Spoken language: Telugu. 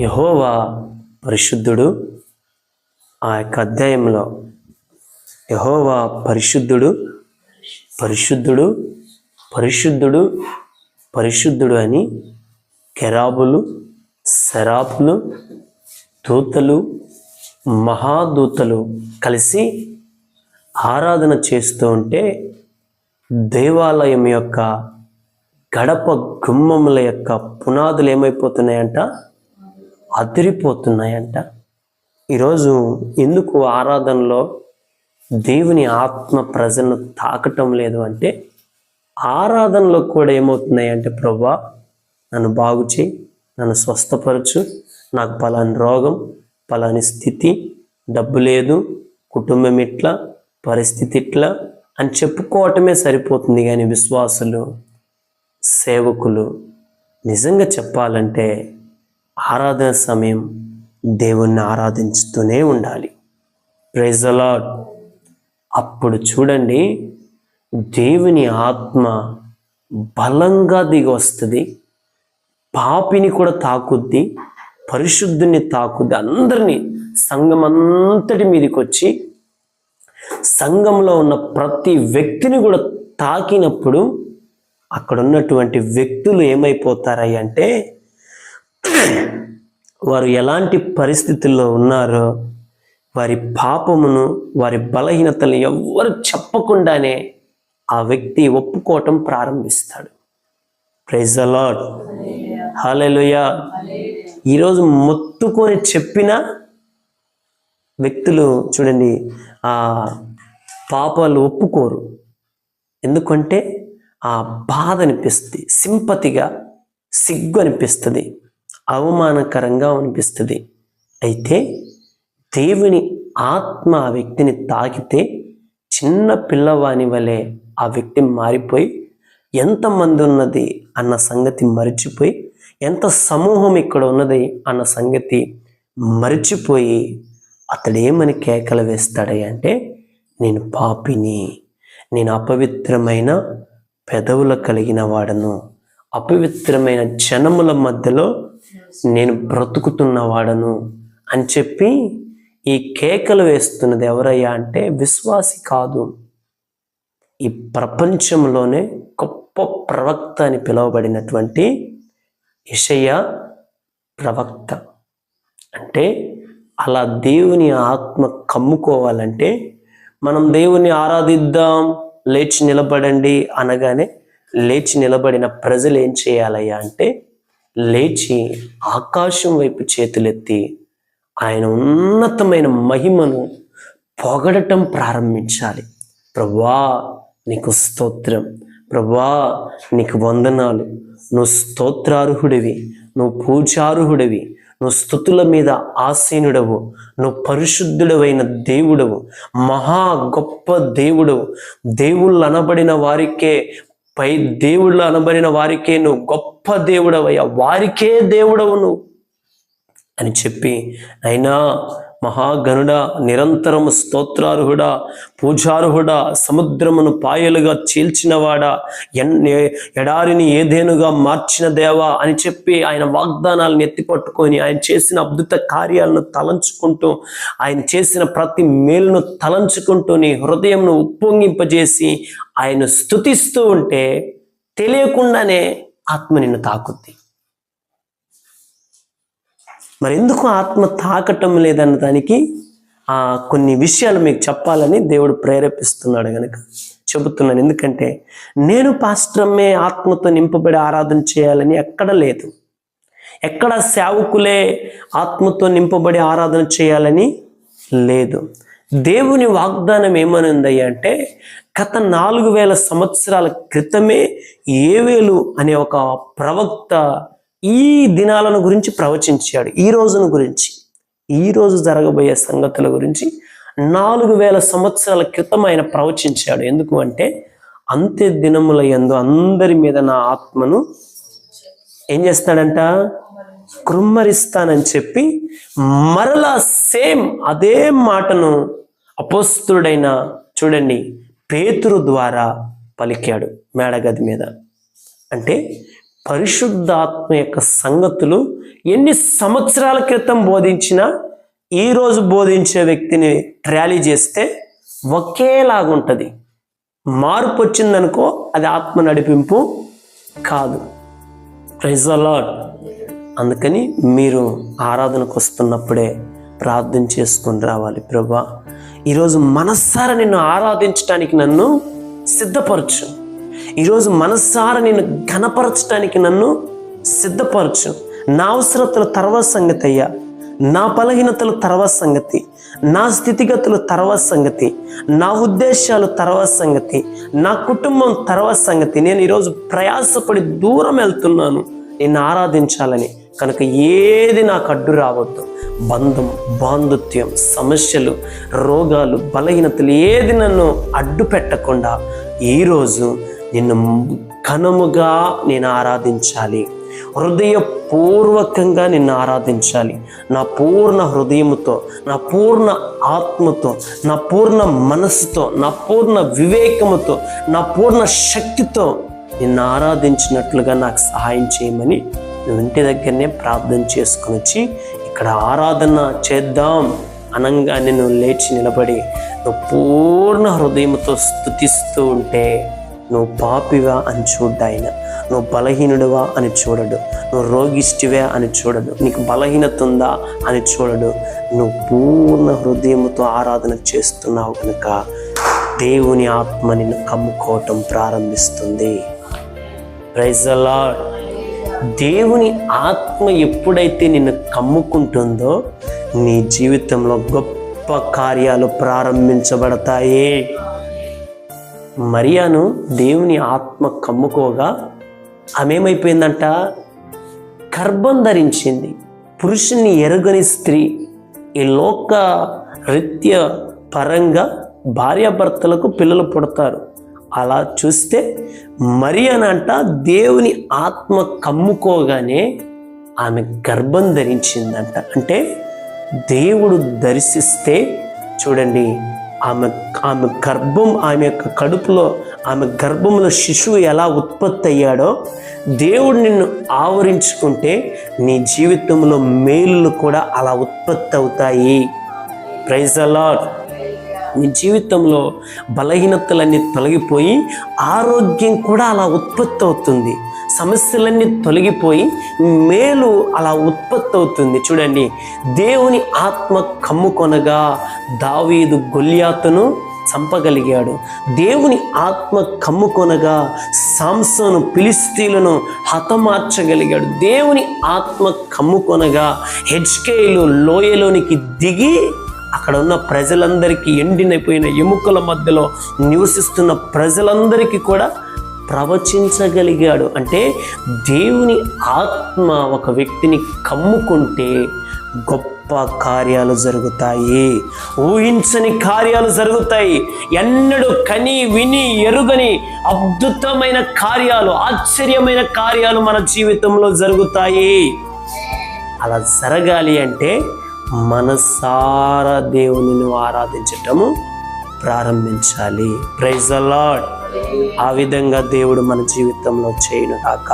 యెహోవా పరిశుద్ధుడు. ఆ యొక్క అధ్యాయంలో యెహోవా పరిశుద్ధుడు, పరిశుద్ధుడు, పరిశుద్ధుడు, పరిశుద్ధుడు అని కెరాబులు, సెరాపులు, దూతలు, మహాదూతలు కలిసి ఆరాధన చేస్తూ ఉంటే దేవాలయం యొక్క గడప గుమ్మముల యొక్క పునాదులు ఏమైపోతున్నాయంట? అదిరిపోతున్నాయంట. ఈరోజు ఎందుకు ఆరాధనలో దేవుని ఆత్మ ప్రజలను తాకటం లేదు అంటే, ఆరాధనలో కూడా ఏమవుతున్నాయి అంటే, ప్రభువా నన్ను బాగు చేయి, నన్ను స్వస్థపరచు, నాకు పలాని రోగం, పలాని స్థితి, డబ్బు లేదు, కుటుంబం ఇట్లా, పరిస్థితి ఇట్లా అని చెప్పుకోవటమే సరిపోతుంది. కానీ విశ్వాసులు, సేవకులు నిజంగా చెప్పాలంటే ఆరాధన సమయం దేవుణ్ణి ఆరాధించుతూనే ఉండాలి. Praise the lord. అప్పుడు చూడండి, దేవుని ఆత్మ బలంగా దిగి వస్తుంది, పాపిని కూడా తాకుద్ది, పరిశుద్ధుని తాకుద్ది, అందరినీ, సంఘం అంతటి మీదకి వచ్చి సంఘంలో ఉన్న ప్రతి వ్యక్తిని కూడా తాకినప్పుడు అక్కడ ఉన్నటువంటి వ్యక్తులు ఏమైపోతారయ్య అంటే, వారు ఎలాంటి పరిస్థితుల్లో ఉన్నారో వారి పాపమును, వారి బలహీనతలు ఎవ్వరు చెప్పకుండానే ఆ వ్యక్తి ఒప్పుకోవటం ప్రారంభిస్తాడు. Praise the Lord. హల్లెలూయా. ఈరోజు మొత్తుకొని చెప్పిన వ్యక్తులు చూడండి, ఆ పాపాలు ఒప్పుకోరు. ఎందుకంటే ఆ బాధ అనిపిస్తుంది, సింపతిగా, సిగ్గు అనిపిస్తుంది, అవమానకరంగా అనిపిస్తుంది. అయితే దేవుని ఆత్మ ఆ వ్యక్తిని తాకితే చిన్న పిల్లవాని వలె ఆ వ్యక్తి మారిపోయి, ఎంతమంది ఉన్నది అన్న సంగతి మరిచిపోయి, ఎంత సమూహం ఇక్కడ ఉన్నది అన్న సంగతి మరిచిపోయి అతడేమని కేకలు వేస్తాడయ్య అంటే, నేను పాపిని, నేను అపవిత్రమైన పెదవుల కలిగిన వాడను, అపవిత్రమైన జనముల మధ్యలో నేను బ్రతుకుతున్న వాడను అని చెప్పి ఈ కేకలు వేస్తున్నది ఎవరయ్యా అంటే విశ్వాసి కాదు, ఈ ప్రపంచంలోనే గొప్ప ప్రవక్త అని పిలువబడినటువంటి యెషయా ప్రవక్త. అంటే అలా దేవుని ఆత్మ కమ్ముకోవాలంటే మనం దేవుని ఆరాధిద్దాం, లేచి నిలబడండి అనగానే లేచి నిలబడిన ప్రజలు ఏం చేయాలయ్యా అంటే, లేచి ఆకాశం వైపు చేతులెత్తి ఆయన ఉన్నతమైన మహిమను పొగడటం ప్రారంభించాలి. ప్రభువా నీకు స్తోత్రం, ప్రభువా నీకు వందనాలు, నువ్వు స్తోత్రార్హుడివి, నువ్వు పూజార్హుడివి, నువ్వు స్తుతుల మీద ఆసీనుడవు, నువ్వు పరిశుద్ధుడవైన దేవుడవు, మహా గొప్ప దేవుడవు, దేవుళ్ళు అనబడిన వారికే, పై దేవుళ్ళు అనబడిన వారికే నువ్వు గొప్ప దేవుడవయ్యా, వారికే దేవుడవు నువ్వు అని చెప్పి, అయినా మహాగణుడా, నిరంతరము స్తోత్రార్హుడా, పూజార్హుడా, సముద్రమును పాయలుగా చీల్చినవాడా, ఎడారిని ఏదేనుగా మార్చిన దేవా అని చెప్పి ఆయన వాగ్దానాలను ఎత్తిపట్టుకొని ఆయన చేసిన అద్భుత కార్యాలను తలంచుకుంటూ, ఆయన చేసిన ప్రతి మేలును తలంచుకుంటూ నీ హృదయంను ఉప్పొంగింపజేసి ఆయన స్తుతిస్తూ ఉంటే తెలియకుండానే ఆత్మ నిన్ను తాకుద్ది. మరి ఎందుకు ఆత్మ తాకటం లేదన్న దానికి కొన్ని విషయాలు మీకు చెప్పాలని దేవుడు ప్రేరేపిస్తున్నాడు కనుక చెబుతున్నాను. ఎందుకంటే నేను పాస్టర్మే ఆత్మతో నింపబడి ఆరాధన చేయాలని ఎక్కడ లేదు, ఎక్కడ సేవకులే ఆత్మతో నింపబడి ఆరాధన చేయాలని లేదు. దేవుని వాగ్దానం ఏమనుందయ్యా అంటే, గత 4000 సంవత్సరాల క్రితమే ఏవేలు అనే ఒక ప్రవక్త ఈ దినాలను గురించి ప్రవచించాడు. ఈ రోజును గురించి, ఈ రోజు జరగబోయే సంగతుల గురించి 4000 సంవత్సరాల క్రితం ఆయన ప్రవచించాడు. ఎందుకు అంటే, అంత్య దినముల యందు అందరి మీద నా ఆత్మను ఏం చేస్తాడంట? కృమ్మరిస్తానని చెప్పి మరలా సేమ్ అదే మాటను అపోస్తలుడైన చూడండి పేతురు ద్వారా పలికాడు మేడగది మీద. అంటే పరిశుద్ధాత్మ యొక్క సంగతులు ఎన్ని సంవత్సరాల క్రితం బోధించినా ఈరోజు బోధించే వ్యక్తిని ట్రాలీ చేస్తే ఒకేలాగుంటుంది. మార్పు వచ్చిందనుకో అది ఆత్మ నడిపింపు కాదు. Praise the lord. అందుకని మీరు ఆరాధనకు వస్తున్నప్పుడే ప్రార్థన చేసుకొని రావాలి. ప్రభువా, ఈరోజు మనస్సారా నిన్ను ఆరాధించడానికి నన్ను సిద్ధపరచు. ఈరోజు మనస్సారా నిన్ను ఘనపరచడానికి నన్ను సిద్ధపరచు. నా అవసరతలు తర్వాత సంగతి అయ్యా, నా బలహీనతలు తర్వాత సంగతి, నా స్థితిగతులు తర్వాత సంగతి, నా ఉద్దేశాలు తర్వాత సంగతి, నా కుటుంబం తర్వాత సంగతి. నేను ఈరోజు ప్రయాసపడి దూరం వెళ్తున్నాను నిన్ను ఆరాధించాలని. కనుక ఏది నాకు అడ్డు రావద్దు. బంధం, బాంధుత్యం, సమస్యలు, రోగాలు, బలహీనతలు ఏది నన్ను అడ్డు పెట్టకుండా ఈరోజు నిన్ను ఘనముగా నేను ఆరాధించాలి. హృదయపూర్వకంగా నిన్ను ఆరాధించాలి. నా పూర్ణ హృదయముతో, నా పూర్ణ ఆత్మతో, నా పూర్ణ మనస్సుతో, నా పూర్ణ వివేకముతో, నా పూర్ణ శక్తితో నిన్ను ఆరాధించినట్లుగా నాకు సహాయం చేయమని నువ్వు ఇంటి దగ్గరనే ప్రార్థన చేసుకుని వచ్చి ఇక్కడ ఆరాధన చేద్దాం అనంగానే నువ్వు లేచి నిలబడి నువ్వు పూర్ణ హృదయంతో స్తుతిస్తూ ఉంటే నువ్వు పాపివా అని చూడ్డు ఆయన. నువ్వు బలహీనుడివా అని చూడడు. నువ్వు రోగిష్టివే అని చూడడు. నీకు బలహీనత ఉందా అని చూడడు. నువ్వు పూర్ణ హృదయంతో ఆరాధన చేస్తున్నావు కనుక దేవుని ఆత్మ నిన్ను కమ్ముకోవటం ప్రారంభిస్తుంది. Praise the lord. దేవుని ఆత్మ ఎప్పుడైతే నిన్ను కమ్ముకుంటుందో నీ జీవితంలో గొప్ప కార్యాలు ప్రారంభించబడతాయి. మరియాను దేవుని ఆత్మ కమ్ముకోగా ఆమె ఏమైపోయిందంట? గర్భం ధరించింది. పురుషుని ఎరుగని స్త్రీ. ఈ లోక రీత్య పరంగా భార్యాభర్తలకు పిల్లలు పుడతారు. అలా చూస్తే మరియానంట దేవుని ఆత్మ కమ్ముకోగానే ఆమె గర్భం ధరించిందంట. అంటే దేవుడు దర్శిస్తే చూడండి, ఆమె గర్భం, ఆమె యొక్క కడుపులో, ఆమె గర్భంలో శిశువు ఎలా ఉత్పత్తి అయ్యాడో దేవుడు నిన్ను ఆవరించుకుంటే నీ జీవితంలో మేలులు కూడా అలా ఉత్పత్తి అవుతాయి. Praise the lord. నీ జీవితంలో బలహీనతలన్నీ తొలగిపోయి ఆరోగ్యం కూడా అలా ఉత్పత్తి అవుతుంది. సమస్యలన్నీ తొలగిపోయి మేలు అలా ఉత్పత్తి అవుతుంది. చూడండి, దేవుని ఆత్మ కమ్ముకొనగా దావీదు గొల్యాతును చంపగలిగాడు. దేవుని ఆత్మ కమ్ముకొనగా సాంసోను ఫిలిష్తీయులను హతమార్చగలిగాడు. దేవుని ఆత్మ కమ్ముకొనగా హెజ్కేలు లోయలోనికి దిగి అక్కడ ఉన్న ప్రజలందరికీ, ఎండినపోయిన ఎముకల మధ్యలో నివసిస్తున్న ప్రజలందరికీ కూడా ప్రవచించగలిగాడు. అంటే దేవుని ఆత్మ ఒక వ్యక్తిని కమ్ముకుంటే గొప్ప కార్యాలు జరుగుతాయి. ఊహించని కార్యాలు జరుగుతాయి. ఎన్నడూ కని విని ఎరుగని అద్భుతమైన కార్యాలు, ఆశ్చర్యమైన కార్యాలు మన జీవితంలో జరుగుతాయి. అలా జరగాలి అంటే మనసారా దేవునిని ఆరాధించటము ప్రారంభించాలి. Praise the lord. ఆ విధంగా దేవుడు మన జీవితంలో చేయను కాక.